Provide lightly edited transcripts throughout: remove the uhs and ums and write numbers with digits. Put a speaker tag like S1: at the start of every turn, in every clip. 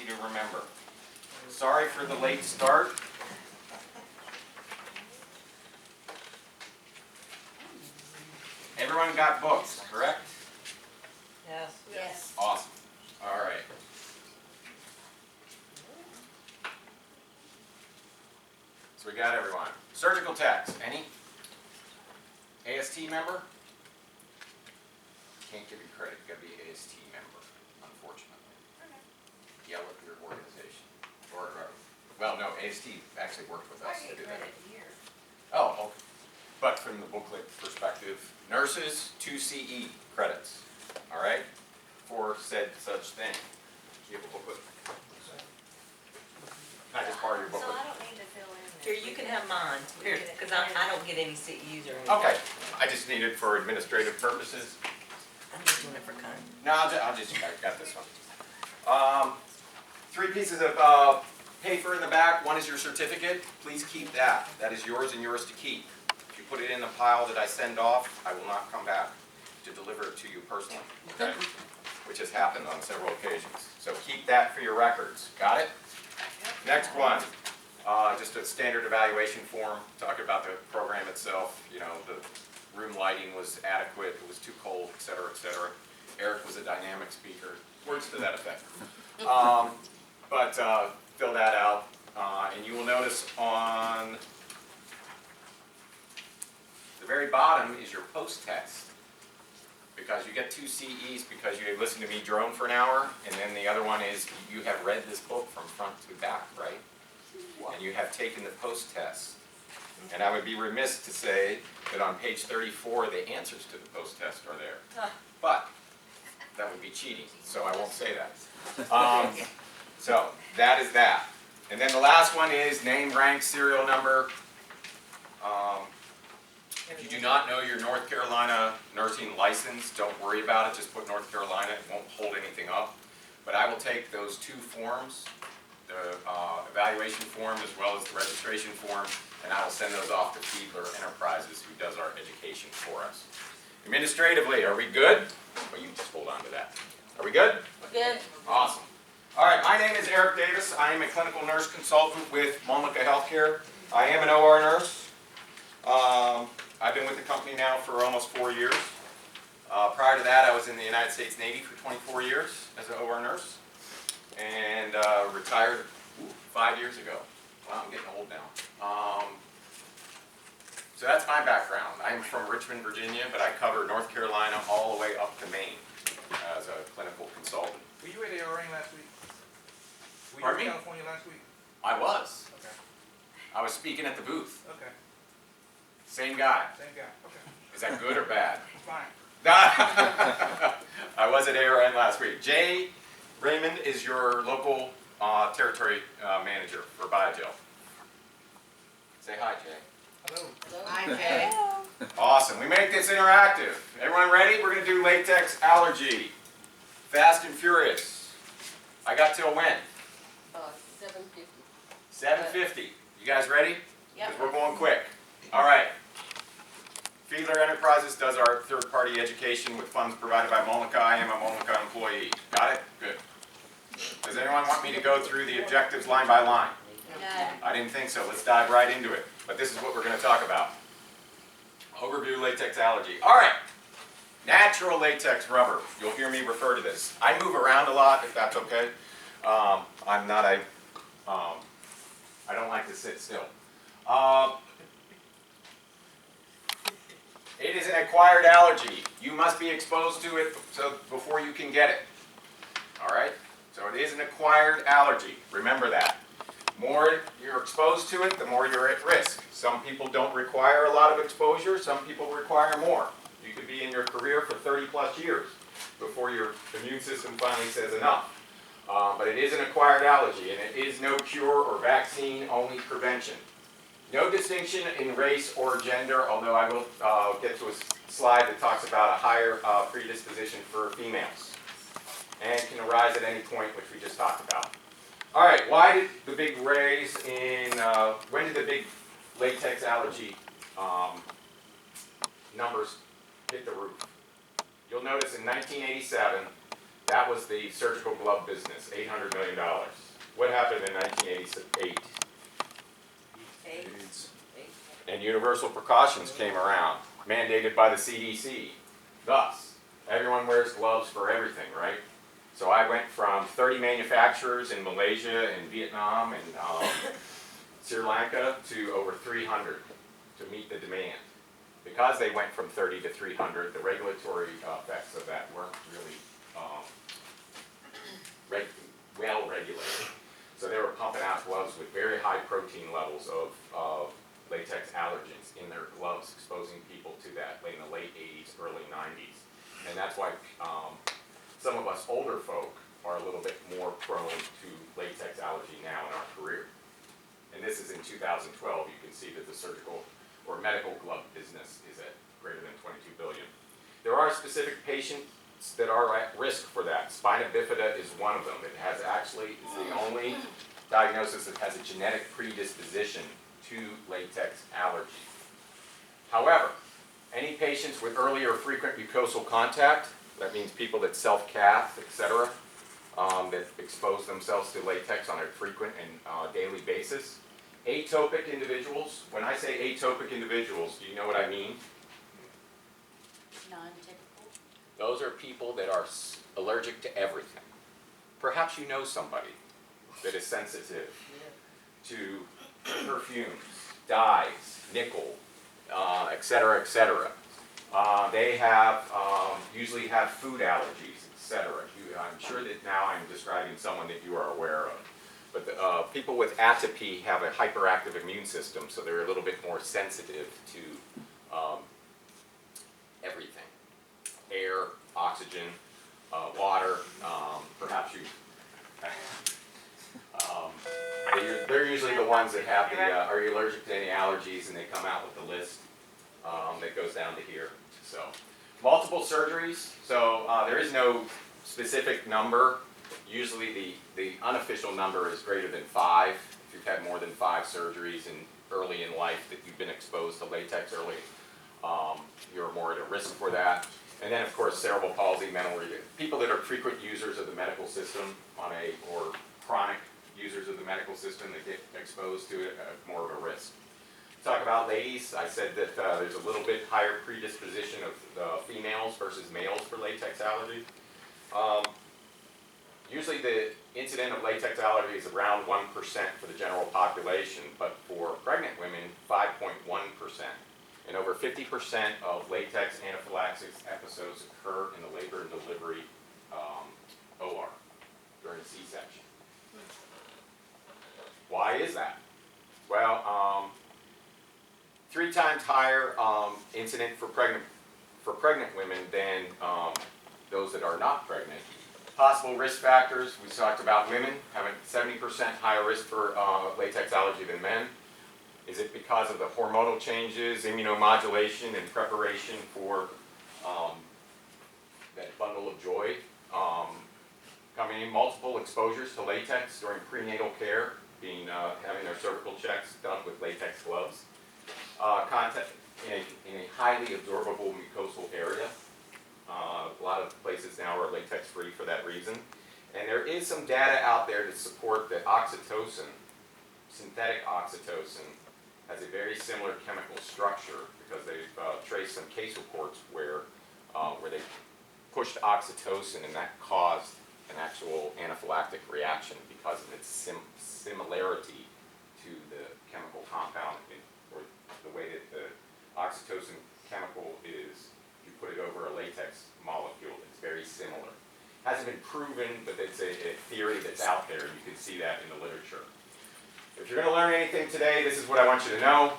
S1: to remember. Sorry for the late start. Everyone got books, correct?
S2: Yes.
S3: Yes.
S1: Awesome. All right. So we got everyone. Surgical techs, any? AST member? Can't give you credit, you gotta be AST member, unfortunately. Yell at your organization. Or, well, no, AST actually worked with us to do that. Oh, okay. But from the booklet perspective, nurses, 2 CE credits, all right, for said such thing. You have a booklet? Can I just borrow your
S3: So
S1: booklet?
S3: I don't need to fill in this.
S2: Here, you can have mine,
S1: Here.
S2: because I don't get any CEUs or anything.
S1: Okay, I just need it for administrative purposes.
S2: I'm just doing it for kind.
S1: No, I got this one. 3 pieces of paper in the back. One is your certificate. Please keep that. That is yours and yours to keep. If you put it in the pile that I send off, I will not come back to deliver it to you personally, okay? Which has happened on several occasions. So keep that for your records. Got it? Next one, just a standard evaluation form, talking about the program itself. You know, the room lighting was adequate, it was too cold, et cetera, et cetera. Eric was a dynamic speaker, words to that effect. But fill that out, and you will notice on the very bottom is your post-test. Because you get 2 CEs because you listened to me drone for an hour, and then the other one is you have read this book from front to back, right? And you have taken the post-test. And I would be remiss to say that on page 34 the answers to the post-test are there. But that would be cheating, so I won't say that. So that is that. And then the last one is name, rank, serial number. If you do not know your North Carolina nursing license, don't worry about it. Just put North Carolina. It won't hold anything up. But I will take those 2 forms, the evaluation form as well as the registration form, and I will send those off to Fiedler Enterprises, who does our education for us. Administratively, are we good? Well, you just hold on to that. Are we good?
S2: Good.
S1: Awesome. All right, my name is Eric Davis. I am a clinical nurse consultant with Mullica Healthcare. I am an OR nurse. I've been with the company now for almost 4 years. Prior to that, I was in the United States Navy for 24 years as an OR nurse, and retired 5 years ago. Wow, I'm getting old now. So that's my background. I'm from Richmond, Virginia, but I cover North Carolina all the way up to Maine as a clinical consultant.
S4: Were you at ARN last week? Were you
S1: Pardon
S4: in
S1: me?
S4: California last week?
S1: I was.
S4: Okay.
S1: I was speaking at the booth.
S4: Okay.
S1: Same guy.
S4: Same guy. Okay.
S1: Is that good or bad?
S4: Fine.
S1: I was at ARN last week. Jay Raymond is your local territory manager for Biogel. Say hi, Jay.
S4: Hello.
S3: Hi, Jay.
S1: Awesome. We make this interactive. Everyone ready? We're going to do latex allergy. Fast and furious. I got till when?
S3: 7:50.
S1: 7:50. You guys ready?
S3: Yep.
S1: Because we're going quick. All right. Fiedler Enterprises does our third-party education with funds provided by Mullica. I am a Mullica employee. Got it? Good. Does anyone want me to go through the objectives line by line?
S3: Yeah.
S1: I didn't think so. Let's dive right into it. But this is what we're going to talk about. Overview latex allergy. All right. Natural latex rubber. You'll hear me refer to this. I move around a lot, if that's okay. I'm not a, I don't like to sit still. It is an acquired allergy. You must be exposed to it before you can get it. All right? So it is an acquired allergy. Remember that. The more you're exposed to it, the more you're at risk. Some people don't require a lot of exposure. Some people require more. You could be in your career for 30 plus years before your immune system finally says enough. But it is an acquired allergy, and it is no cure or vaccine, only prevention. No distinction in race or gender, although I will get to a slide that talks about a higher predisposition for females. And can arise at any point, which we just talked about. All right, why did the big raise in, when did the big latex allergy numbers hit the roof? You'll notice in 1987, that was the surgical glove business, $800 million. happened in 1988?
S2: AIDS.
S1: And universal precautions came around, mandated by the CDC. Thus, everyone wears gloves for everything, right? So I went from 30 manufacturers in Malaysia and Vietnam and Sri Lanka to over 300 to meet the demand. Because they went from 30 to 300, the regulatory effects of that weren't really well regulated. So they were pumping out gloves with very high protein levels of latex allergens in their gloves, exposing people to that in the late 80s, early 90s. And that's why some of us older folk are a little bit more prone to latex allergy now in our career. And this is in 2012. You can see that the surgical or medical glove business is at greater than 22 billion. There are specific patients that are at risk for that. Spina bifida is one of them. It has actually, it's the only diagnosis that has a genetic predisposition to latex allergy. However, any patients with early or frequent mucosal contact, that means people that self-cath, etc., that expose themselves to latex on a frequent and daily basis. Atopic individuals, when I say atopic individuals, do you know what I mean?
S3: Non-typical.
S1: Those are people that are allergic to everything. Perhaps you know somebody that is sensitive to perfumes, dyes, nickel, etc., etc. They have usually have food allergies, etc. I'm sure that now I'm describing someone that you are aware of. But the, people with atopy have a hyperactive immune system, so they're a little bit more sensitive to everything. Air, oxygen, water, perhaps you... they're usually the ones that have the, are you allergic to any allergies, and they come out with the list that goes down to here. So, multiple surgeries, so there is no specific number. Usually the unofficial number is greater than 5. If you've had more than 5 surgeries early in life that you've been exposed to latex early, you're more at a risk for that. And then of course cerebral palsy, mental retardation. People that are frequent users of the medical system or chronic users of the medical system that get exposed to it, more of a risk. Talk about ladies, I said that there's a little bit higher predisposition of females versus males for latex allergy. Usually the incidence of latex allergy is around 1% for the general population, but for pregnant women, 5.1%. And over 50% of latex anaphylaxis episodes occur in the labor and delivery OR during C-section. Why is that? Well, 3 times higher incident for pregnant women than those that are not pregnant. Possible risk factors, we talked about women having 70% higher risk for latex allergy than men. Is it because of the hormonal changes, immunomodulation, and preparation for that bundle of joy? Coming in, multiple exposures to latex during prenatal care, having their cervical checks done with latex gloves. Contact in a highly absorbable mucosal area. A lot of places now are latex free for that reason. And there is some data out there to support that oxytocin, synthetic oxytocin, has a very similar chemical structure because they've traced some case reports where they pushed oxytocin and that caused an actual anaphylactic reaction because of its similarity to the chemical compound or the way that the oxytocin chemical is. You put it over a latex molecule, it's very similar. Hasn't been proven, but it's a theory that's out there. You can see that in the literature. If you're going to learn anything today, this is what I want you to know.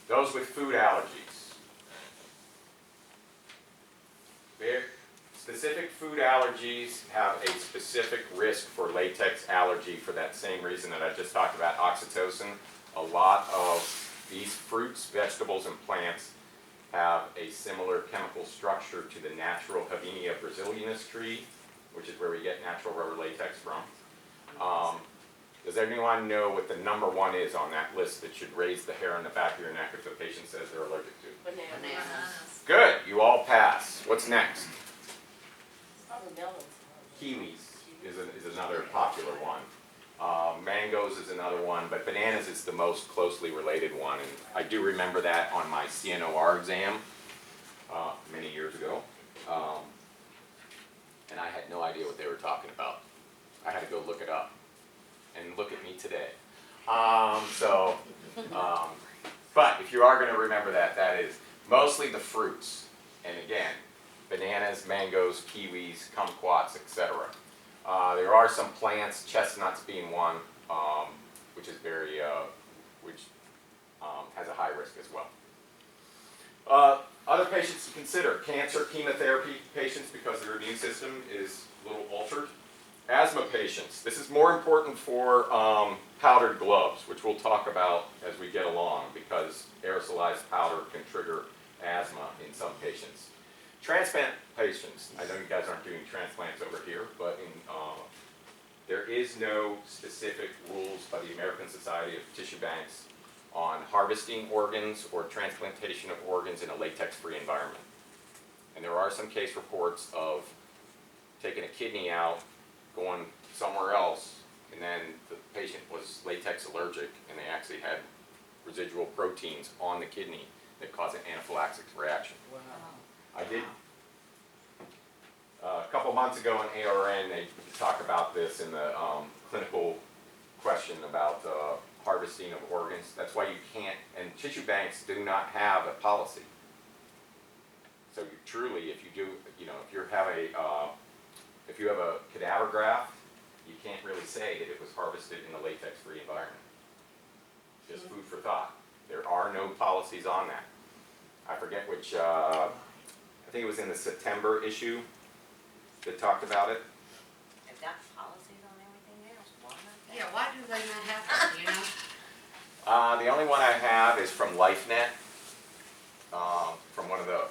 S1: Those with food allergies. Specific food allergies have a specific risk for latex allergy for that same reason that I just talked about, oxytocin. A lot of these fruits, vegetables, and plants have a similar chemical structure to the natural Havinia brasilianus tree, which is where we get natural rubber latex from. Does anyone know what the number 1 is on that list that should raise the hair on the back of your neck if the patient says they're allergic to?
S3: Bananas.
S1: Good, you all pass. What's next?
S3: Probably melons.
S1: Kiwis is another popular one. mangoes is another one, but bananas is the most closely related one. And I do remember that on my CNOR exam many years ago. And I had no idea what they were talking about. I had to go look it up. And look at me today. But if you are going to remember that, that is mostly the fruits. And again, bananas, mangoes, kiwis, kumquats, etc. There are some plants, chestnuts being one, which is very, has a high risk as well. Other patients to consider: cancer, chemotherapy patients, because their immune system is a little altered. Asthma patients. This is more important for powdered gloves, which we'll talk about as we get along, because aerosolized powder can trigger asthma in some patients. Transplant patients. I know you guys aren't doing transplants over here, but there is no specific rules by the American Society of Tissue Banks on harvesting organs or transplantation of organs in a latex-free environment. And there are some case reports of taking a kidney out, going somewhere else, and then the patient was latex allergic, and they actually had residual proteins on the kidney that caused an anaphylactic reaction.
S2: Wow.
S1: I did, a couple months ago in ARN, they talk about this in the clinical question about harvesting of organs. That's why you can't, and tissue banks do not have a policy. So you truly, if you do, if you have a cadaver graft, you can't really say that it was harvested in a latex-free environment. Just food for thought. There are no policies on that. I forget which, I think it was in the September issue that talked about it.
S2: They've got policies on everything else, why not that?
S3: Yeah, why do they not have that, you know?
S1: The only one I have is from LifeNet, from one of the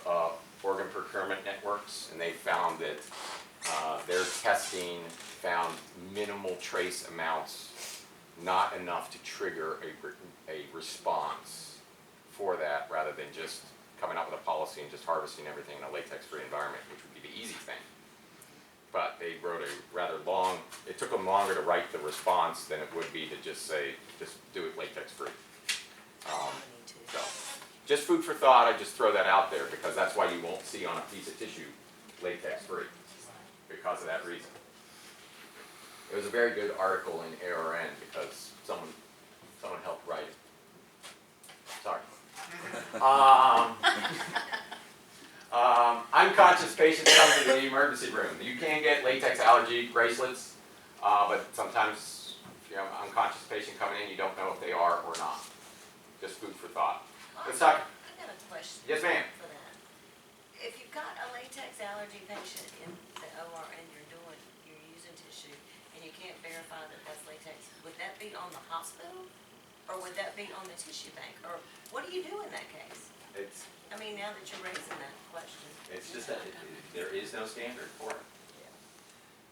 S1: organ procurement networks, and they found that their testing found minimal trace amounts, not enough to trigger a response for that, rather than just coming up with a policy and just harvesting everything in a latex-free environment, which would be the easy thing. But they wrote a rather long, it took them longer to write the response than it would be to just say, just do it latex-free. So, just food for thought. I just throw that out there because that's why you won't see on a piece of tissue latex-free, because of that reason. It was a very good article in ARN because someone helped write it. Sorry. Unconscious patients coming to the emergency room. You can get latex allergy bracelets, but sometimes if you have an unconscious patient coming in, you don't know if they are or not. Just food for thought. Let's talk.
S2: I got a question.
S1: Yes, ma'am.
S2: For that. If you've got a latex allergy patient in the OR and you're using tissue, and you can't verify that that's latex, would that be on the hospital? Or would that be on the tissue bank? Or what do you do in that case? I mean, now that you're raising that question.
S1: It's just that there is no standard for it.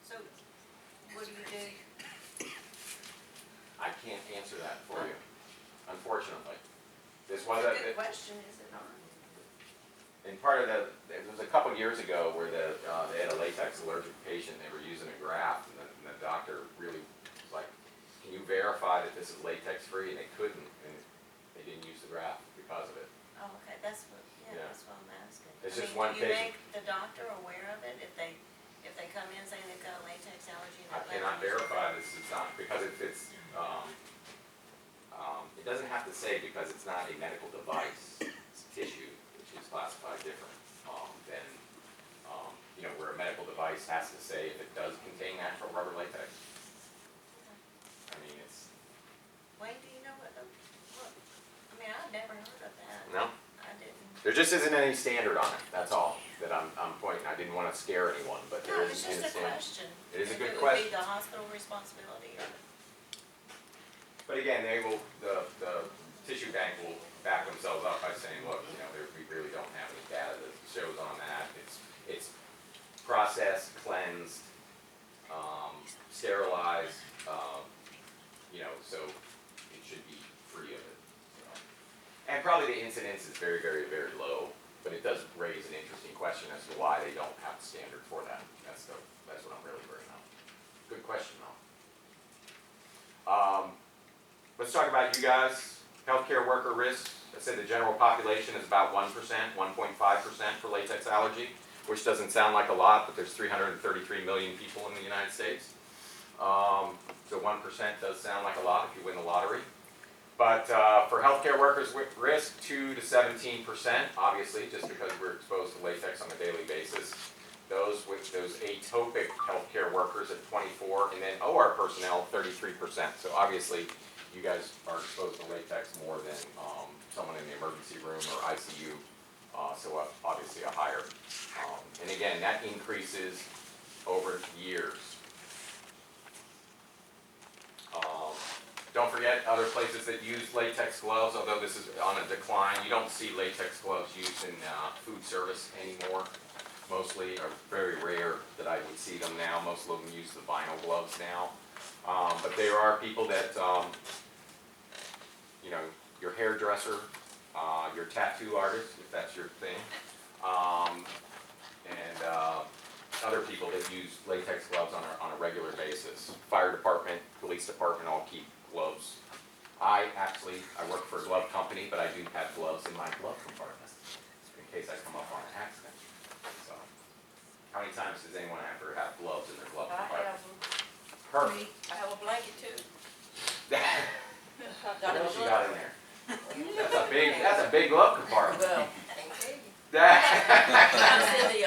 S2: So, what do you do?
S1: I can't answer that for you, unfortunately. This
S2: It's
S1: was
S2: a good question, is it not?
S1: and part of it was a couple years ago where they had a latex allergic patient, they were using a graft, and the doctor really was like, can you verify that this is latex free? And they couldn't, and they didn't use the graft because of it.
S2: Oh, okay, that's what,
S1: Yeah.
S2: that's what I'm asking.
S1: It's
S2: I
S1: just
S2: mean,
S1: one
S2: do you
S1: patient.
S2: make the doctor aware of it if they come in saying they've got a latex allergy?
S1: I
S2: and they'd
S1: cannot
S2: like to use it?
S1: verify this is not, because it doesn't have to say because it's not a medical device, it's tissue, which is classified different than, where a medical device has to say if it does contain natural rubber latex. I mean, it's,
S2: Wayne, do you know what, I mean, I've never heard of that.
S1: no,
S2: I didn't.
S1: there just isn't any standard on it, that's all that I'm pointing. I didn't want to scare anyone, but there
S2: No, it's
S1: isn't
S2: just
S1: any
S2: a
S1: standard.
S2: question.
S1: It is a good
S2: If it would
S1: question.
S2: be the hospital responsibility or.
S1: But again, the tissue bank will back themselves up by saying, look, we really don't have any data that shows on that. It's processed, cleansed, sterilized, so it should be free of it. And probably the incidence is very, very, very low, but it does raise an interesting question as to why they don't have a standard for that. That's what I'm really bringing up. Good question, though. about you guys, healthcare worker risks. I said the general population is about 1%, 1.5% for latex allergy, which doesn't sound like a lot, but there's 333 million people in the United States. So 1% does sound like a lot if you win the lottery. But for healthcare workers with risk, 2 to 17%, obviously, just because we're exposed to latex on a daily basis. Those atopic healthcare workers at 24%, and then OR personnel, 33%. So obviously, you guys are exposed to latex more than someone in the emergency room or ICU. So obviously a higher. And again, that increases over years. Don't forget other places that use latex gloves, although this is on a decline. You don't see latex gloves used in food service anymore. Mostly, or very rare that I would see them now. Most of them use the vinyl gloves now. But there are people that, you know, your hairdresser, your tattoo artist, if that's your thing, and other people that use latex gloves on a regular basis. Fire department, police department all keep gloves. I work for a glove company, but I do have gloves in my glove compartment in case I come up on an accident. So, how many times does anyone ever have gloves in their glove
S5: I
S1: compartment?
S5: have them.
S1: Perfect.
S5: I have a blanket too.
S1: What else you got in there? That's a big glove compartment.
S5: Well, can't tell you.
S1: That-
S5: It's in the,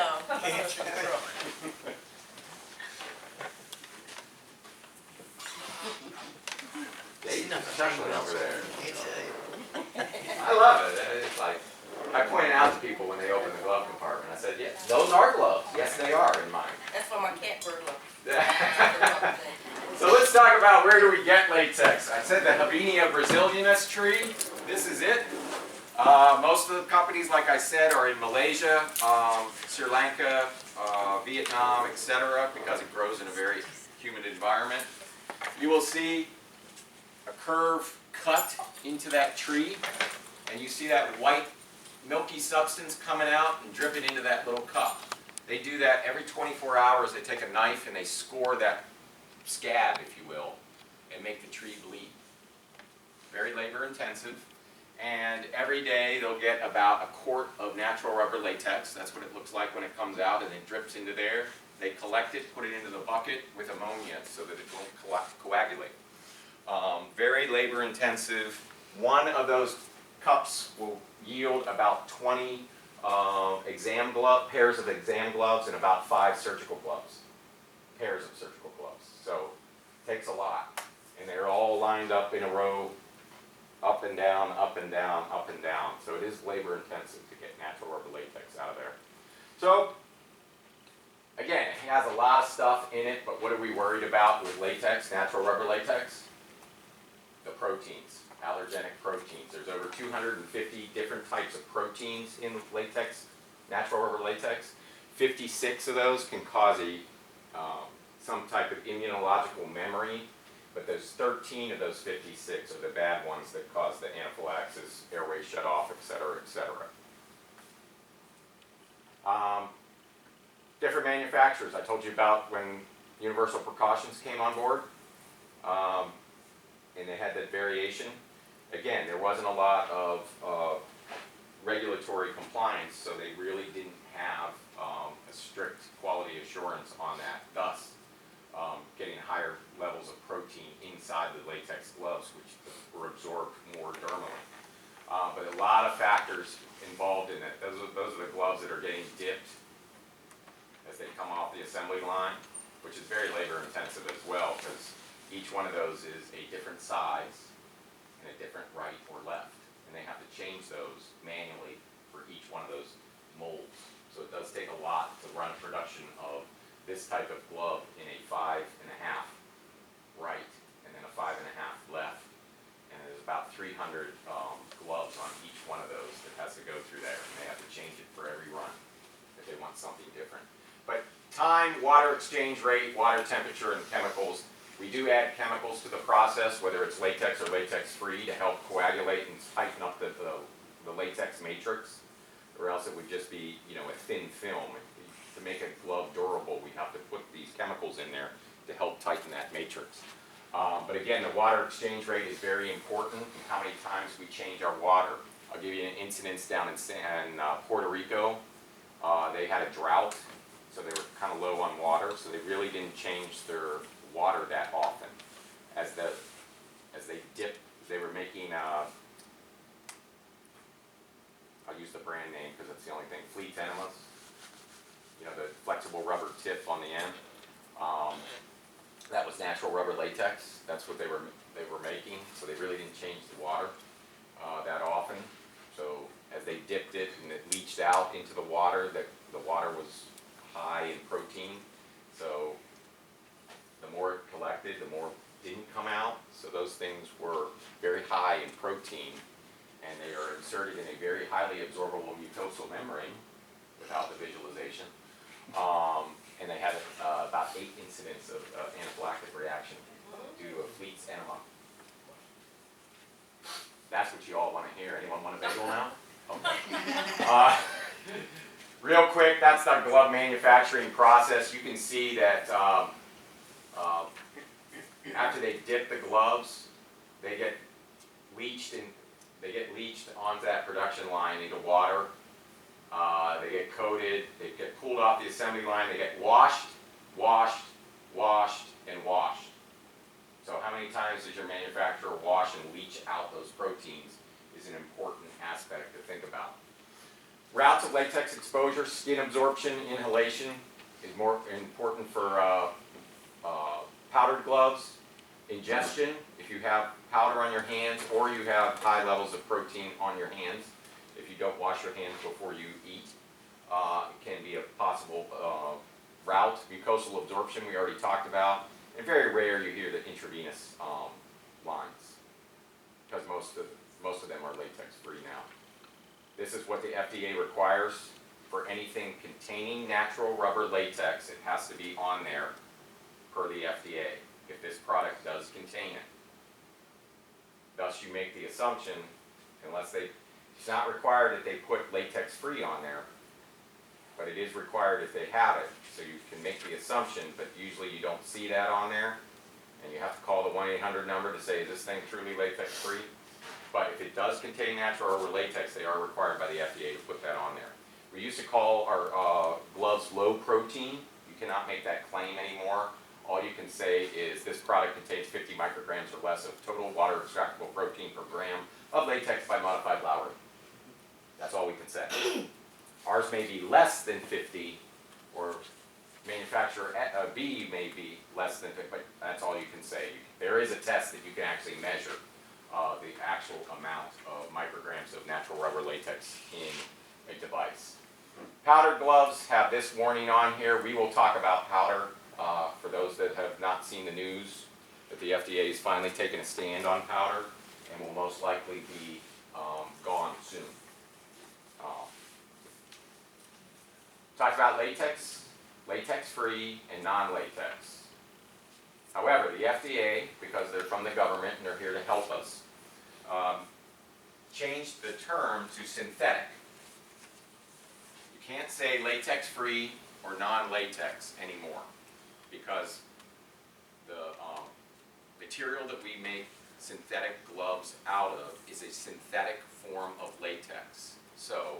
S1: Dave's chuckling over there. I love it. It's like, I pointed out to people when they open the glove compartment, I said, yeah, those are gloves. Yes, they are in mine.
S5: that's for my cat burglar.
S1: So let's talk about where do we get latex. I said the Habinia brasilianus tree. This is it. Most of the companies, like I said, are in Malaysia, Sri Lanka, Vietnam, etc., because it grows in a very humid environment. You will see a curve cut into that tree, and you see that white milky substance coming out and dripping into that little cup. They do that every 24 hours. They take a knife and they score that scab, if you will, and make the tree bleed. Very labor intensive. And every day they'll get about a quart of natural rubber latex. That's what it looks like when it comes out, and it drips into there. They collect it, put it into the bucket with ammonia so that it won't coagulate. Very labor intensive. One of those cups will yield about 20 pairs of exam gloves and about 5 surgical gloves. Pairs of surgical gloves. So it takes a lot. And they're all lined up in a row, up and down, up and down, up and down. So it is labor intensive to get natural rubber latex out of there. So again, it has a lot of stuff in it, but what are we worried about with latex, natural rubber latex? The proteins, allergenic proteins. There's over 250 different types of proteins in latex, natural rubber latex. 56 of those can cause some type of immunological memory, but there's 13 of those 56 are the bad ones that cause the anaphylaxis, airway shut off, etc., etc. Different manufacturers. I told you about when Universal Precautions came on board, and they had that variation. Again, there wasn't a lot of regulatory compliance, so they really didn't have a strict quality assurance on that, thus getting higher levels of protein inside the latex gloves, which were absorbed more dermally. But a lot of factors involved in it. Those are the gloves that are getting dipped as they come off the assembly line, which is very labor intensive as well, because each one of those is a different size and a different right or left. And they have to change those manually for each one of those molds. So it does take a lot to run a production of this type of glove in a 5.5 right and then a 5.5 left. And there's about 300 gloves on each one of those that has to go through there, and they have to change it for every run if they want something different. But time, water exchange rate, water temperature, and chemicals. We do add chemicals to the process, whether it's latex or latex-free, to help coagulate and tighten up the latex matrix, or else it would just be, you know, a thin film. To make a glove durable, we have to put these chemicals in there to help tighten that matrix. But again, the water exchange rate is very important, how many times we change our water. I'll give you an incident down in Puerto Rico. They had a drought, so they were kind of low on water, so they really didn't change their water that often. As they dipped, they were making, I'll use the brand name because it's the only thing, Fleet enemas. You know, the flexible rubber tip on the end. That was natural rubber latex. That's what they were making, so they really didn't change the water that often. So as they dipped it and it leached out into the water, the water was high in protein. So the more it collected, the more didn't come out. So those things were very high in protein, and they are inserted in a very highly absorbable mucosal membrane without the visualization. And they had about 8 incidents of anaphylactic reaction due to a Fleet's enema. That's what you all want to hear. Anyone want a bagel now? Okay. Real quick, that's the glove manufacturing process. You can see that after they dip the gloves, they get leached onto that production line into water. They get coated, they get pulled off the assembly line, they get washed, washed, washed, and washed. So how many times does your manufacturer wash and leach out those proteins is an important aspect to think about. Routes of latex exposure, skin absorption, inhalation is more important for powdered gloves. Ingestion, if you have powder on your hands or you have high levels of protein on your hands, if you don't wash your hands before you eat, it can be a possible route. Mucosal absorption we already talked about. And very rare you hear the intravenous lines, because most of them are latex free now. This is what the FDA requires for anything containing natural rubber latex. It has to be on there per the FDA if this product does contain it. Thus you make the assumption, it's not required that they put latex free on there, but it is required if they have it. So you can make the assumption, but usually you don't see that on there, and you have to call the 1-800 number to say, is this thing truly latex free? But if it does contain natural rubber latex, they are required by the FDA to put that on there. We used to call our gloves low protein. You cannot make that claim anymore. All you can say is this product contains 50 micrograms or less of total water extractable protein per gram of latex by modified Lowry. That's all we can say. Ours may be less than 50, or manufacturer B may be less than 50, but that's all you can say. There is a test that you can actually measure the actual amount of micrograms of natural rubber latex in a device. Powdered gloves have this warning on here. We will talk about powder for those that have not seen the news, that the FDA is finally taking a stand on powder and will most likely be gone soon. Talked about latex, latex-free, and non-latex. However, the FDA, because they're from the government and they're here to help us, changed the term to synthetic. You can't say latex-free or non-latex anymore, because the material that we make synthetic gloves out of is a synthetic form of latex. So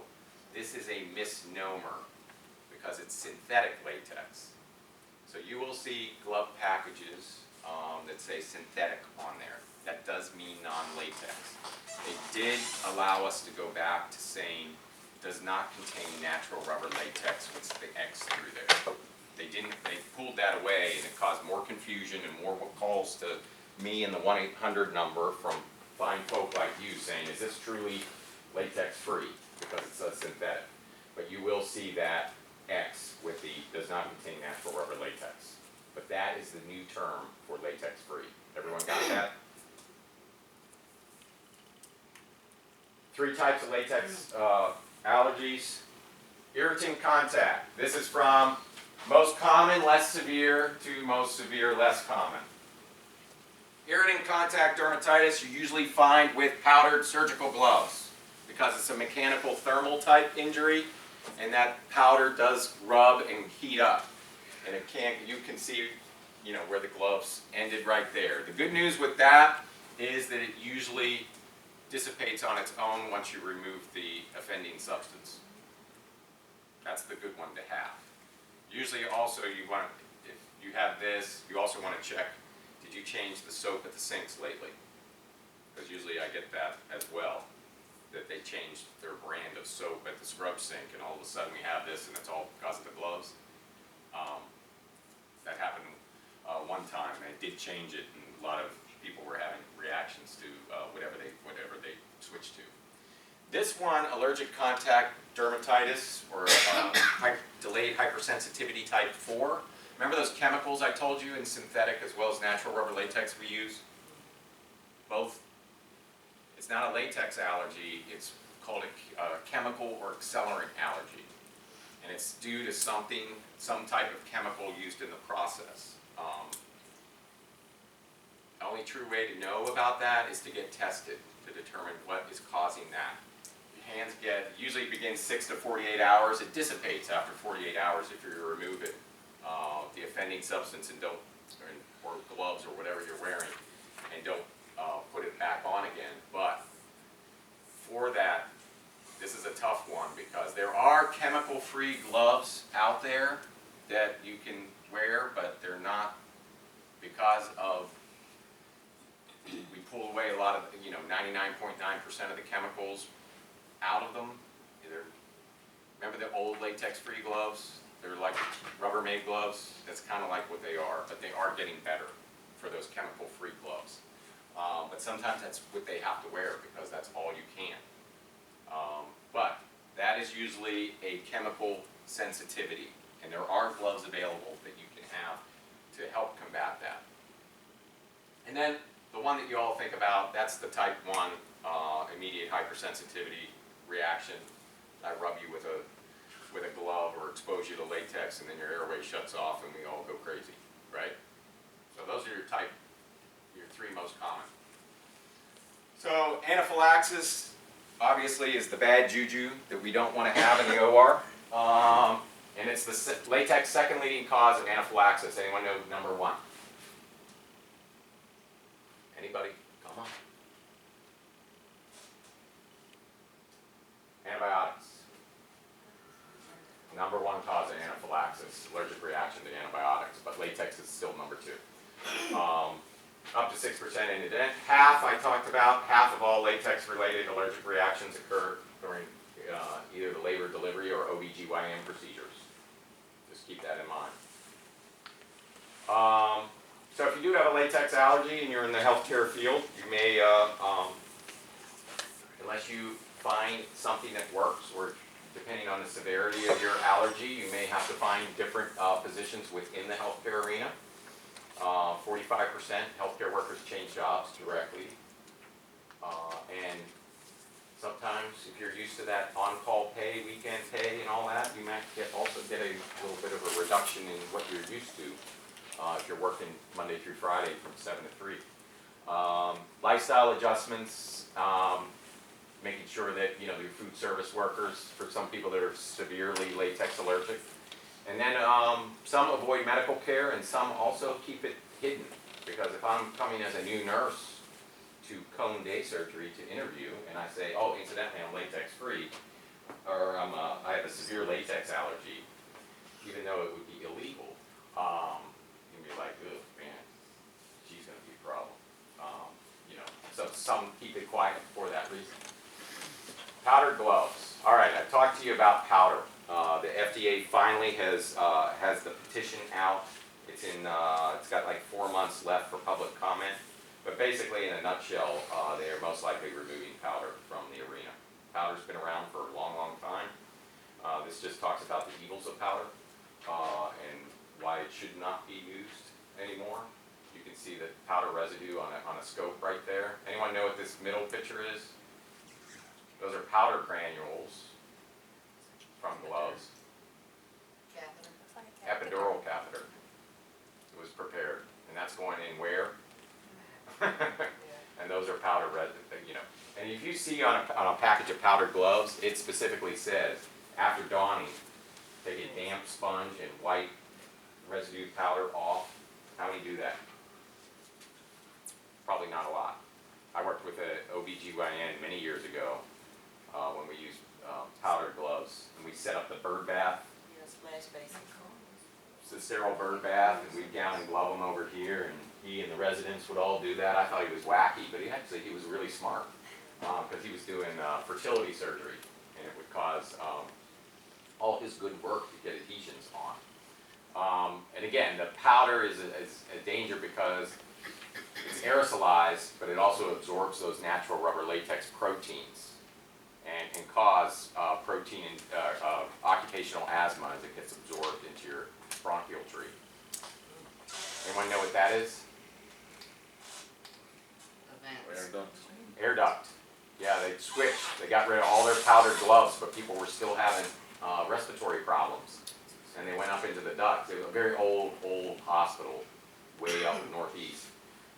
S1: this is a misnomer, because it's synthetic latex. So you will see glove packages that say synthetic on there. That does mean non-latex. They did allow us to go back to saying does not contain natural rubber latex with the X through there. They pulled that away, and it caused more confusion and more calls to me and the 1-800 number from fine folk like you saying, is this truly latex free? Because it's a synthetic. But you will see that X with the does not contain natural rubber latex. But that is the new term for latex free. Everyone got that? 3 types of latex allergies. Irritant contact. This is from most common, less severe, to most severe, less common. Irritant contact dermatitis you usually find with powdered surgical gloves, because it's a mechanical thermal type injury, and that powder does rub and heat up. And you can see where the gloves ended right there. The good news with that is that it usually dissipates on its own once you remove the offending substance. That's the good one to have. Usually also you want, if you have this, you also want to check, did you change the soap at the sinks lately? Because usually I get that as well, that they changed their brand of soap at the scrub sink and all of a sudden we have this and it's all because of the gloves. That happened one time, and I did change it, and a lot of people were having reactions to whatever they switched to. This one, allergic contact dermatitis, or delayed hypersensitivity type 4. Remember those chemicals I told you in synthetic as well as natural rubber latex we use? Both. It's not a latex allergy, it's called a chemical or accelerant allergy. And it's due to some type of chemical used in the process. The only true way to know about that is to get tested to determine what is causing that. Your hands usually it begins 6 to 48 hours. It dissipates after 48 hours if you remove it, the offending substance and don't, or gloves or whatever you're wearing, and don't put it back on again. But for that, this is a tough one because there are chemical-free gloves out there that you can wear, but they're not, because of, we pull away a lot of, 99.9% of the chemicals out of them. Remember the old latex-free gloves? They're like Rubbermaid gloves. That's kind of like what they are, but they are getting better for those chemical-free gloves. But sometimes that's what they have to wear because that's all you can. But that is usually a chemical sensitivity, and there are gloves available that you can have to help combat that. And then the one that you all think about, that's the type 1 immediate hypersensitivity reaction. I rub you with a glove or expose you to latex, and then your airway shuts off and we all go crazy, right? So those are your 3 most common. So anaphylaxis obviously is the bad juju that we don't want to have in the OR. And it's the latex second leading cause of anaphylaxis. Anyone know number 1? Anybody? Come on. Antibiotics. Number 1 cause of anaphylaxis, allergic reaction to antibiotics, but latex is still number 2. Up to 6% incident. Half I talked about, half of all latex-related allergic reactions occur during either the labor delivery or OBGYN procedures. Just keep that in mind. So if you do have a latex allergy and you're in the healthcare field, you may, unless you find something that works, or depending on the severity of your allergy, you may have to find different positions within the healthcare arena. 45% healthcare workers change jobs directly. And sometimes if you're used to that on-call pay, weekend pay and all that, you might also get a little bit of a reduction in what you're used to if you're working Monday through Friday from 7 to 3. Lifestyle adjustments, making sure that your food service workers, for some people that are severely latex allergic. And then some avoid medical care and some also keep it hidden. Because if I'm coming as a new nurse to Cone Day Surgery to interview and I say, oh, incidentally I'm latex free, or I have a severe latex allergy, even though it would be illegal, you'd be like, ugh, man, she's going to be a problem. So some keep it quiet for that reason. Powdered gloves. All right, I talked to you about powder. The FDA finally has the petition out. It's got like 4 months left for public comment. But basically, in a nutshell, they are most likely removing powder from the arena. Powder's been around for a long, long time. This just talks about the evils of powder and why it should not be used anymore. You can see the powder residue on a scope right there. Anyone know what this middle picture is? Those are powder granules from gloves. Epidural catheter. It was prepared, and that's going in where? And those are powder residue, And if you see on a package of powdered gloves, it specifically says, after donning, take a damp sponge and wipe residue powder off How many do that? Probably not a lot. I worked with a OBGYN many years ago when we used powdered gloves, and we set up the bird bath.
S2: Yeah, splash basin.
S1: It's a sterile bird bath, and we'd gown and glove them over here, and he and the residents would all do that. I thought he was wacky, but he was really smart because he was doing fertility surgery, and it would cause all his good work to get adhesions on. And again, the powder is a danger because it's aerosolized, but it also absorbs those natural rubber latex proteins and can cause occupational asthma as it gets absorbed into your bronchial tree. Anyone know what that is?
S3: Events.
S1: Air duct. Yeah, they switched. They got rid of all their powdered gloves, but people were still having respiratory problems. And they went up into the duct. It was a very old hospital way up in the northeast.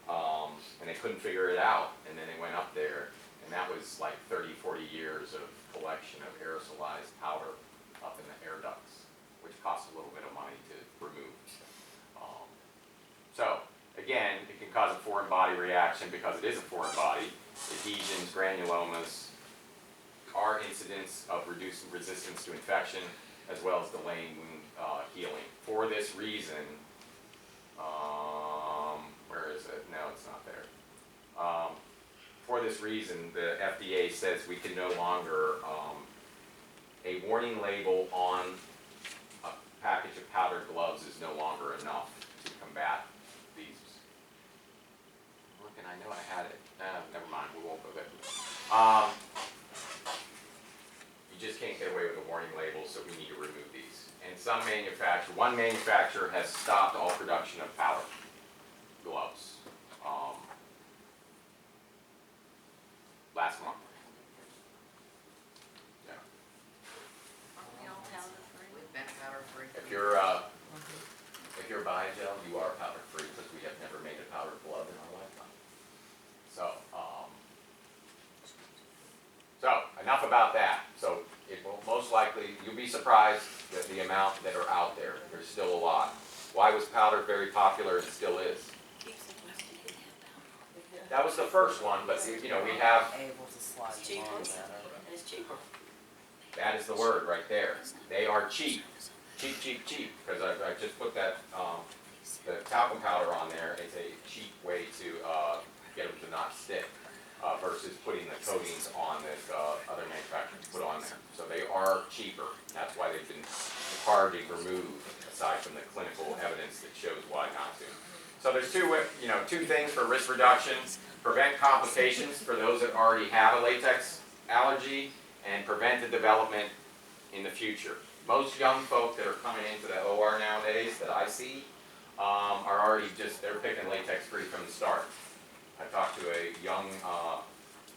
S1: And they couldn't figure it out. And then they went up there, and that was like 30, 40 years of collection of aerosolized powder up in the air ducts, which costs a little bit of money to remove. So, again, it can cause a foreign body reaction because it is a foreign body. Adhesions, granulomas are incidents of reduced resistance to infection, as well as delaying wound healing. For this reason, where is it? No, it's not there. For this reason, the FDA says we can no longer, a warning label on a package of powdered gloves is no longer enough to combat these. Look, and I know I had it. Never mind, we won't go there. You just can't get away with a warning label, so we need to remove these. And one manufacturer has stopped all production of powder gloves last month. Yeah.
S2: Aren't we all powder free?
S3: We've been powder free.
S1: If you're Biogel, you are powder free because we have never made a powdered glove in our lifetime. So enough about that. So it will most likely, you'll be surprised at the amount that are out there. There's still a lot. Why was powder very popular and still is? That was the first one, but we have,
S6: Able to slide
S5: It's cheaper.
S6: along better.
S5: And it's cheaper.
S1: that is the word right there. They are cheap. Cheap, cheap, cheap. Because I just put that, the talcum powder on there. It's a cheap way to get them to not stick versus putting the coatings on that other manufacturers put on there. So they are cheaper. That's why they've been hard to remove, aside from the clinical evidence that shows why not to. So there's two things for risk reduction: prevent complications for those that already have a latex allergy, and prevent the development in the future. Most young folk that are coming into the OR nowadays that I see are already they're picking latex free from the start. I talked to a young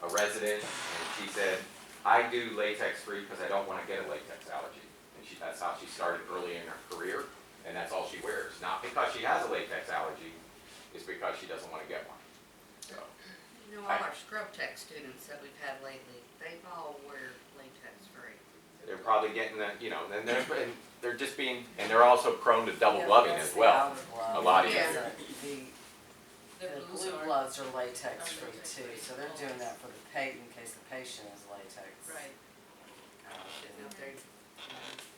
S1: a resident, and she said, I do latex free because I don't want to get a latex allergy. And that's how she started early in her career, and that's all she wears. Not because she has a latex allergy, it's because she doesn't want to get one. So,
S3: You know, all our scrub tech students that we've had lately, they all wear latex free.
S1: they're probably getting that, and they're just being, and they're also prone to double gloving as well. A lot of
S3: Yeah.
S6: The blue gloves are latex free too, so they're doing that for the in case the patient is latex.
S5: Right.
S3: Out there,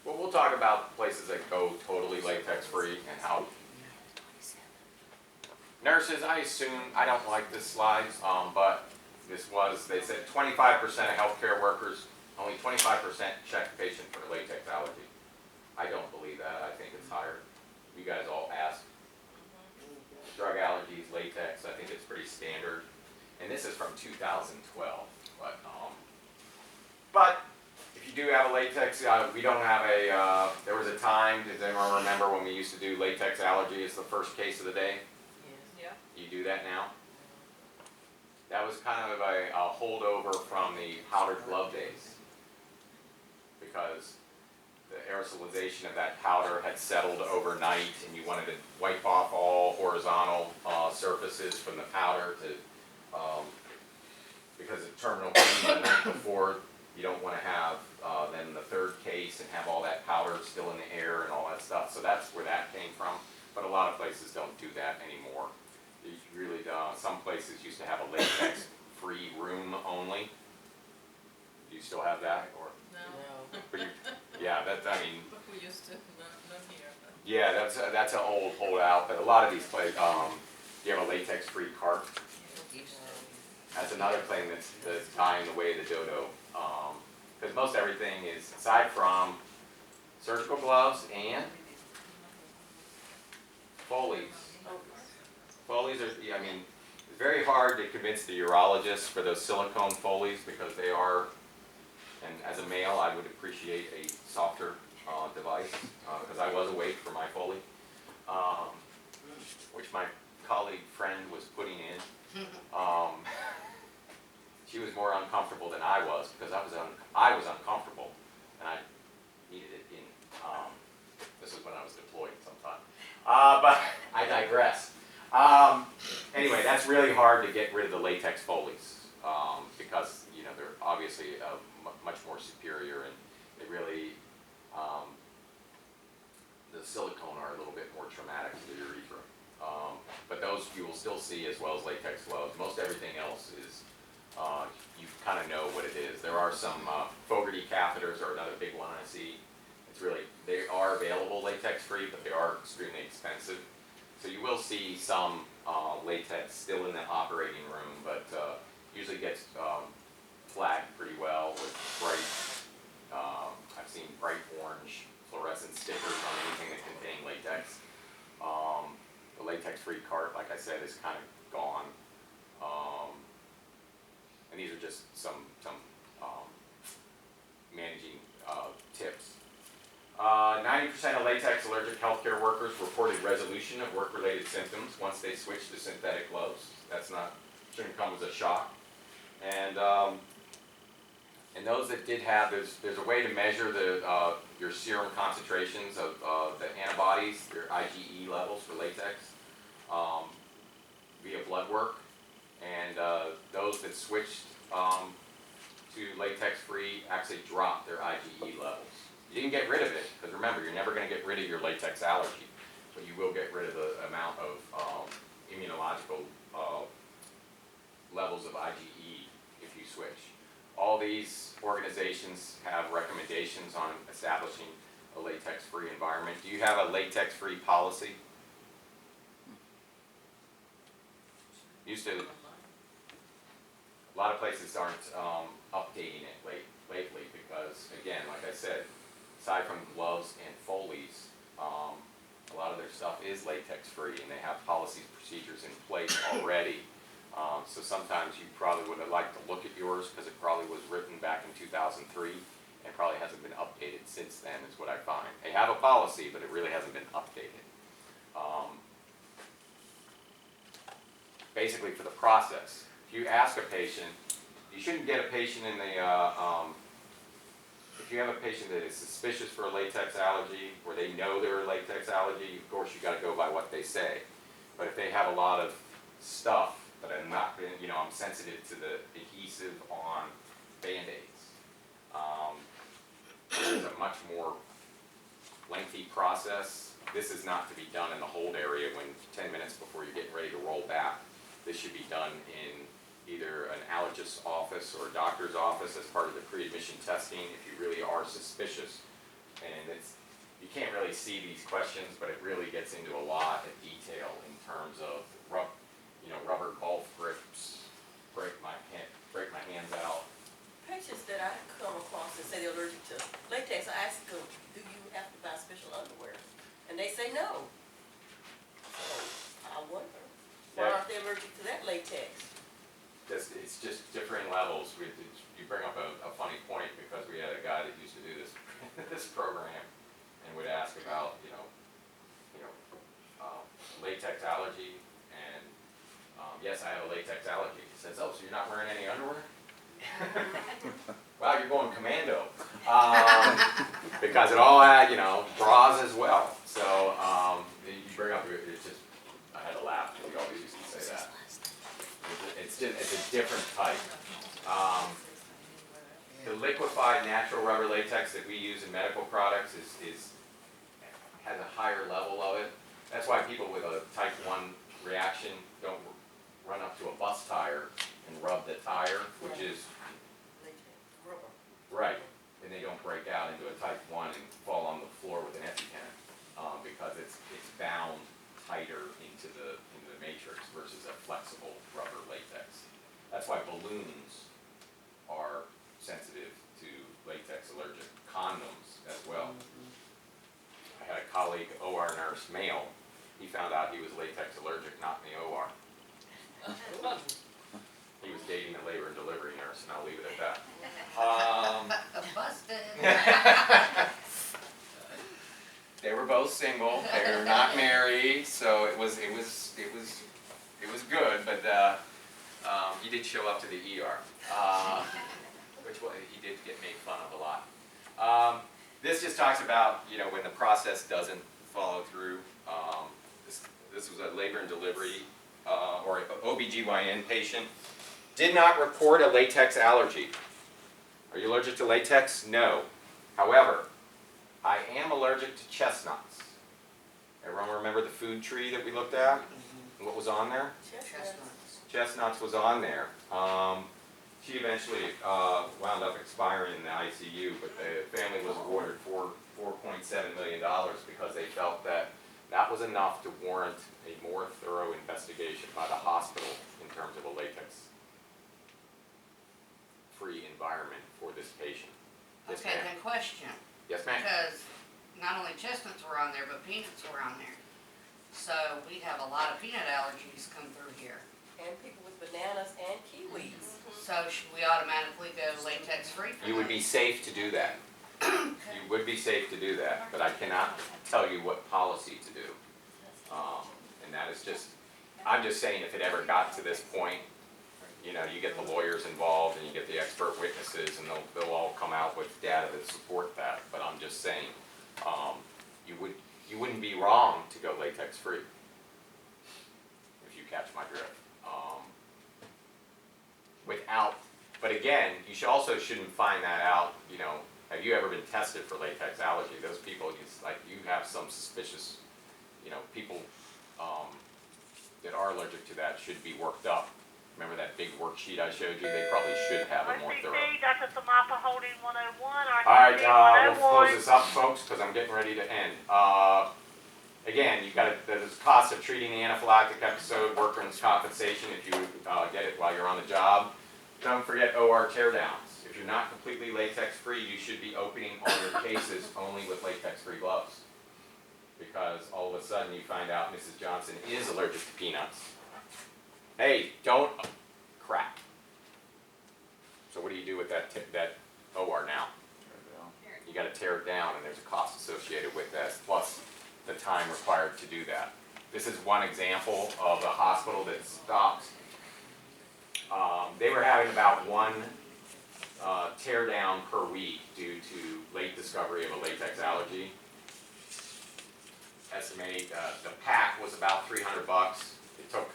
S1: Well, we'll talk about places that go totally latex free and how. Nurses, I assume, I don't like this slide, but they said 25% of healthcare workers, only 25% check the patient for latex allergy. I don't believe that. I think it's higher. You guys all ask. Drug allergies, latex, I think it's pretty standard. And this is from 2012. But if you do have a latex, we don't have there was a time, does anyone remember when we used to do latex allergy as the first case of the day?
S5: Yeah.
S1: You do that now? That was kind of a holdover from the powdered glove days. Because the aerosolization of that powder had settled overnight, and you wanted to wipe off all horizontal surfaces from the powder because of terminal cleaning the night before. You don't want to have then the third case and have all that powder still in the air and all that stuff. So that's where that came from. But a lot of places don't do that places used to have a latex-free room only. Do you still have that, or?
S5: No,
S1: But you, yeah, that's, I mean,
S5: but we used to, not here.
S1: yeah, that's an old holdout, but a lot of these places, you have a latex-free cart.
S3: Used to.
S1: That's another thing that's dying the way of the dodo. Because most everything is, aside from surgical gloves and Foley's. Foley's are, yeah, I mean, it's very hard to convince the urologists for those silicone Foleys because they are, and as a male, I would appreciate a softer device because I was awake for my Foley, which my colleague friend was putting in. She was more uncomfortable than I was because I was uncomfortable and I needed it in. This was when I was deployed sometime. But I digress. Anyway, that's really hard to get rid of the latex Foleys because you know they're obviously much more superior and they really the silicone are a little bit more traumatic to the urethra. But those you will still see as well as latex gloves. Most everything else is you kind of know what it is. There are some Fogarty catheters are another big one I see. It's really, they are available latex free, but they are extremely expensive. So you will see some latex still in the operating room, but usually gets flagged pretty well with bright, I've seen bright orange fluorescent stickers on anything that contain latex. The latex-free cart, like I said, is kind of gone. And these are just some managing tips. 90% of latex allergic healthcare workers reported resolution of work-related symptoms once they switched to synthetic gloves. Shouldn't come as a shock. And those that did have, there's a way to measure your serum concentrations of the antibodies, your IgE levels for latex, via blood work. And those that switched to latex-free actually dropped their IgE levels. You didn't get rid of it, because remember, you're never going to get rid of your latex allergy, but you will get rid of the amount of immunological levels of IgE if you switch. All these organizations have recommendations on establishing a latex-free environment. Do you have a latex-free policy? Used to, a lot of places aren't updating it lately because, again, like I said, aside from gloves and Foleys, a lot of their stuff is latex-free and they have policies, procedures in place already. So sometimes you probably would have liked to look at yours because it probably was written back in 2003 and probably hasn't been updated since then is what I find. They have a policy, but it really hasn't been updated. Basically for the process, if you ask a patient, you shouldn't get a patient in the, if you have a patient that is suspicious for a latex allergy, or they know they're a latex allergy, of course you gotta go by what they say. But if they have a lot of stuff that I'm not, you know, I'm sensitive to the adhesive on Band-Aids. There's a much more lengthy process. This is not to be done in the hold area when 10 minutes before you're getting ready to roll back. This should be done in either an allergist's office or a doctor's office as part of the pre-admission testing if you really are suspicious. And you can't really see these questions, but it really gets into a lot of detail in terms of rubber golf grips, break my hands out.
S5: Patients that I come across that say they're allergic to latex, I ask them, do you have to buy special underwear? And they say no. So I wonder, why
S1: Yeah.
S5: aren't they allergic to that latex?
S1: It's just differing levels. You bring up a funny point because we had a guy that used to do this this program and would ask about latex allergy and yes, I have a latex allergy. He says, oh, so you're not wearing any underwear? Wow, you're going commando because it all had bras as well. So you bring up it's just I had to laugh because we always used to say that. It's a different type. The liquefied natural rubber latex that we use in medical products has a higher level of it. That's why people with a type 1 reaction run up to a bus tire and rub the tire, which is,
S5: Rubber.
S1: right, and they don't break out into a type 1 and fall on the floor with an EpiPen, because it's bound tighter into the matrix versus a flexible rubber latex. That's why balloons are sensitive to latex allergic. Condoms as well. I had a colleague, OR nurse, male. He found out he was latex allergic, not in the OR. He was dating a labor and delivery nurse, and I'll leave it at that.
S3: Busted.
S1: They were both single. They were not married, so it was good. But he did show up to the ER, which he did get made fun of a lot. This just talks about, you know, when the process doesn't follow through. This was a labor and delivery or an OBGYN patient. Did not report a latex allergy. Are you allergic to latex? No. However, I am allergic to chestnuts. Everyone remember the food tree that we looked at? And what was on there?
S3: Chestnuts.
S1: Chestnuts was on there. She eventually wound up expiring in the ICU, but the family was awarded $4.7 million because they felt that that was enough to warrant a more thorough investigation by the hospital in terms of a latex-free environment for this patient. Yes,
S3: Okay,
S1: ma'am.
S3: then question,
S1: Yes, ma'am.
S3: because not only chestnuts were on there, but peanuts were on there. So we have a lot of peanut allergies come through here.
S5: And people with bananas and kiwis.
S3: So should we automatically go latex free for
S1: You would be
S3: those?
S1: safe to do that. You would be safe to do that, but I cannot tell you what policy to do. And that is just, I'm just saying if it ever got to this point, you know, you get the lawyers involved and you get the expert witnesses and they'll all come out with data that support that. But I'm just saying, you wouldn't be wrong to go latex free, if you catch my drift. But again, you also shouldn't find that out, you know, have you ever been tested for latex allergy? Those people, you have some suspicious, you know, people that are allergic to that should be worked up. Remember that big worksheet I showed you? They probably should have a more thorough.
S7: RCC, Dr. Samapa Holding 101,
S1: All right,
S7: RCC
S1: we'll close
S7: 101.
S1: this up, folks, because I'm getting ready to end. Again, you've got there's cost of treating the anaphylactic episode, workers' compensation if you get it while you're on the job. Don't forget OR teardowns. If you're not completely latex-free, you should be opening all your cases only with latex-free gloves. Because all of a sudden you find out Mrs. Johnson is allergic to peanuts. Hey, don't crap. So what do you do with that OR now? You got to tear it down, and there's a cost associated with that, plus the time required to do that. This is one example of a hospital that stopped. They were having about one tear down per week due to late discovery of a latex allergy. Estimate the pack was about $300. It took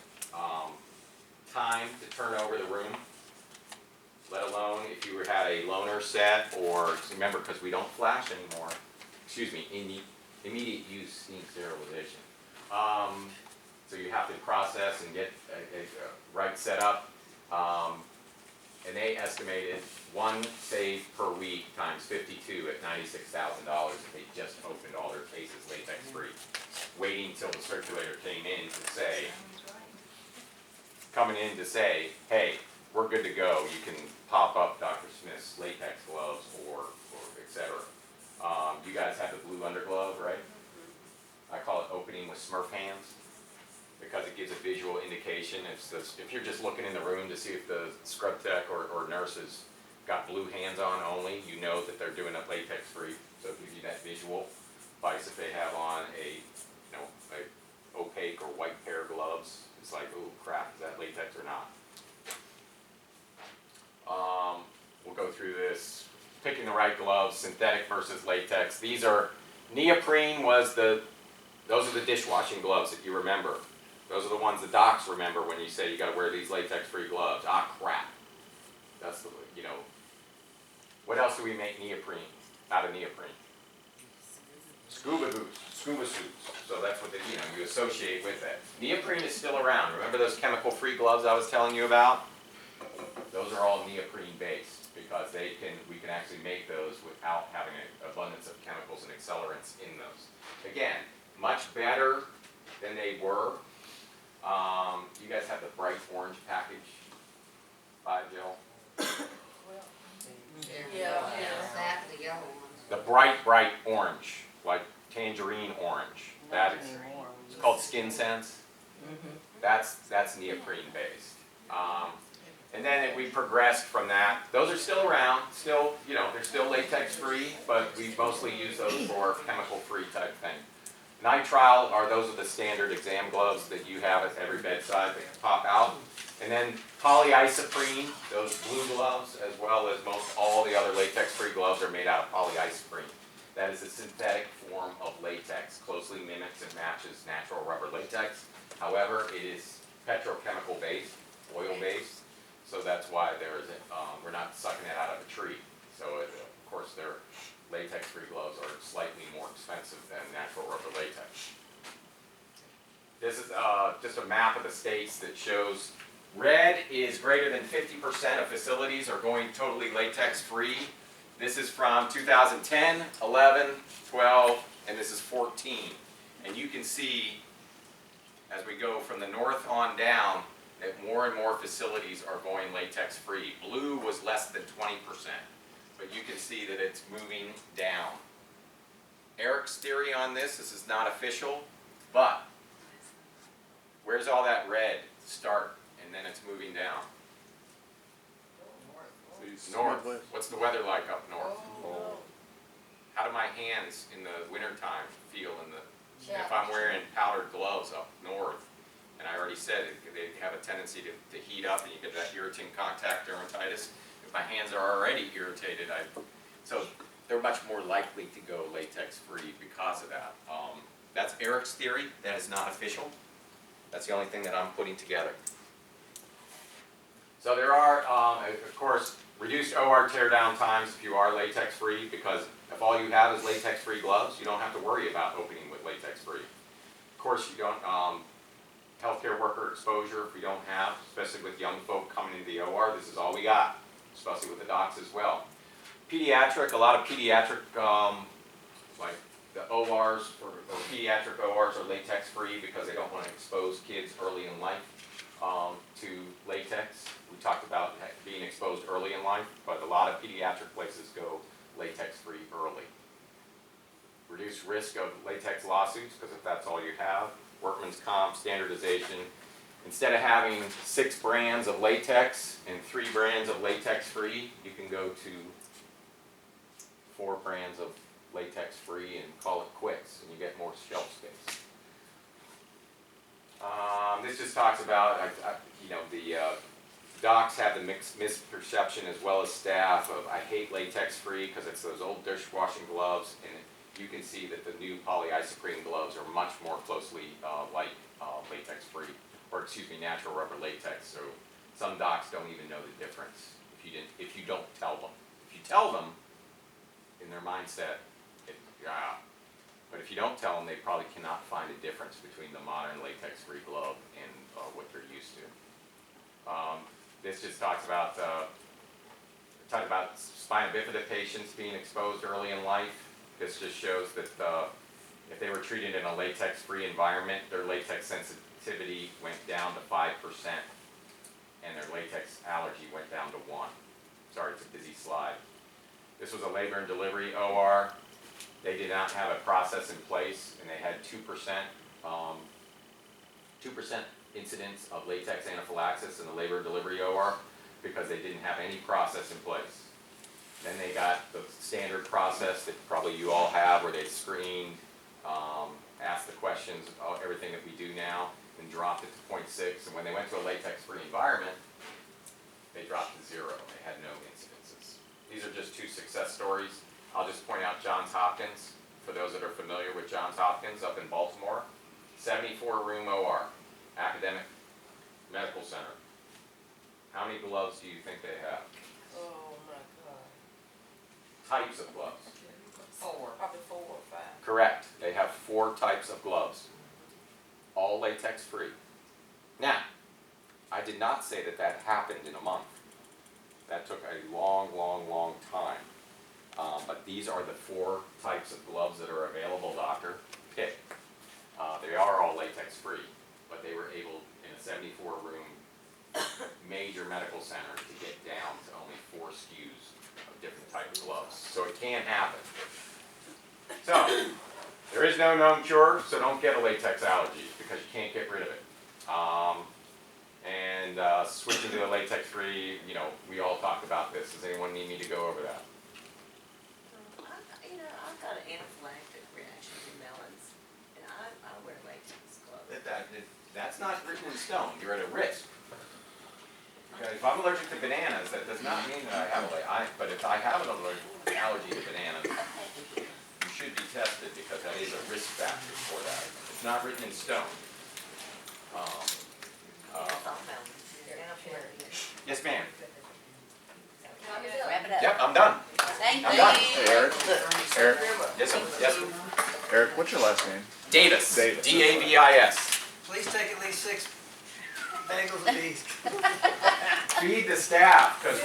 S1: time to turn over the room, let alone if you had a loaner set or, remember, because we don't flash anymore, excuse me, immediate use steam sterilization. So you have to process and get a right set up. And they estimated one save per week times 52 at $96,000 if they just opened all their cases latex free. Waiting until the circulator came in to say, hey, we're good to go. You can pop up Dr. Smith's latex gloves or et cetera. You guys have the blue underglove, right? I call it opening with Smurf hands, because it gives a visual indication. If you're just looking in the room to see if the scrub tech or nurses got blue hands on only, you know that they're doing it latex free. So it gives you that visual. Vice if they have on a opaque or white pair of gloves, it's like, oh crap, is that latex or not? We'll go through this. Picking the right gloves, synthetic versus latex. These are, neoprene was those are the dishwashing gloves that you remember. Those are the ones the docs remember when you say you got to wear these latex-free gloves. Ah, crap. That's the, what else do we make neoprene, out of neoprene? scuba boots, scuba suits. So that's what you associate with it. Neoprene is still around. Remember those chemical-free gloves I was telling you about? Those are all neoprene based because we can actually make those without having an abundance of chemicals and accelerants in those. Again, much better than they were. You guys have the bright orange package, Jill?
S5: Yeah.
S3: That, the yellow ones.
S1: The bright orange, like tangerine orange. That is, it's called Skin Sense. That's neoprene based. And then we progressed from that. Those are still around, they're still latex free, but we mostly use those for chemical free type thing. Nitrile those are the standard exam gloves that you have at every bedside that pop out. And then polyisoprene, those blue gloves, as well as most all the other latex free gloves are made out of polyisoprene. That is a synthetic form of latex, closely mimics and matches natural rubber latex. However, it is petrochemical based, oil based, so that's why we're not sucking it out of a tree. So of course their latex-free gloves are slightly more expensive than natural rubber latex. This is just a map of the states that shows red is greater than 50% of facilities are going totally latex-free. This is from 2010, 11, 12, and this is 14. And you can see, as we go from the north on down, that more and more facilities are going latex-free. Blue was less than 20%, but you can see that it's moving down. Eric's theory on this is not official, but where's all that red start, and then it's moving down? North. What's the weather like up north? How do my hands in the wintertime feel if I'm wearing powdered gloves up north? And I already said they have a tendency to heat up and you get that irritant contact dermatitis. If my hands are already irritated, so they're much more likely to go latex free because of that. That's Eric's theory. That is not official. That's the only thing that I'm putting together. So there are, of course, reduced OR tear down times if you are latex free, because if all you have is latex free gloves, you don't have to worry about opening with latex free. Of course, you don't. Healthcare worker exposure, if we don't have, especially with young folk coming into the OR, this is all we got, especially with the docs as well. Pediatric, a lot of pediatric, like the ORs, or pediatric ORs are latex free because they don't want to expose kids early in life to latex. We talked about being exposed early in life, but a lot of pediatric places go latex free early. Reduce risk of latex lawsuits, because if that's all you have. Workman's comp, standardization. Instead of having 6 brands of latex and 3 brands of latex free, you can go to 4 brands of latex free and call it quits, and you get more shelf space. This just talks about, the docs have the misperception as well as staff of I hate latex free because it's those old dishwashing gloves, and you can see that the new polyisoprene gloves are much more closely like latex free, or natural rubber latex. So some docs don't even know the difference if you don't tell them. If you tell them, in their mindset, but if you don't tell them, they probably cannot find a difference between the modern latex free glove and what they're used to. This just talks about spina bifida patients being exposed early in life. This just shows that if they were treated in a latex-free environment, their latex sensitivity went down to 5%, and their latex allergy went down to 1. Sorry, it's a busy slide. This was a labor and delivery OR. They did not have a process in place, and they had 2% incidence of latex anaphylaxis in the labor and delivery OR because they didn't have any process in place. Then they got the standard process that probably you all have, where they screened, asked the questions, everything that we do now, and dropped it to 0.6. And when they went to a latex-free environment, they dropped to 0. They had no incidences. These are just 2 success stories. I'll just point out Johns Hopkins, for those that are familiar with Johns Hopkins up in Baltimore. 74-room OR, academic medical center. How many gloves do you think they have?
S5: Oh my God.
S1: Types of gloves.
S3: 4.
S5: Probably 4 or 5.
S1: Correct. They have 4 types of gloves, all latex free. Now, I did not say that that happened in a month. That took a long, long, long time. But these are the 4 types of gloves that are available, doctor. Pick. They are all latex free, but they were able, in a 74-room major medical center, to get down to only 4 SKUs of different types of gloves. So it can happen. So, there is no known cure, so don't get a latex allergy because you can't get rid of it. Switching to the latex free, you know, we all talked about this. Does anyone need me to go over that?
S2: I've got an anaphylactic reaction to melons, and I wear latex gloves.
S1: That's not written in stone. You're at a risk. Okay, if I'm allergic to bananas, that does not mean that I have but if I have an allergy to bananas, you should be tested because that is a risk factor for that. It's not written in stone.
S2: It's all melons. Anaphylactic.
S1: Yes, ma'am.
S2: Wrap it up.
S1: Yep, I'm done.
S3: Thank
S1: I'm
S3: you.
S1: done.
S8: Hey, Eric. Eric.
S1: Yes, sir. Yes, sir.
S8: Eric, what's your last name?
S1: Davis.
S8: Davis.
S1: D-A-V-I-S.
S9: Please take at least 6 bagels apiece.
S1: Feed the staff, because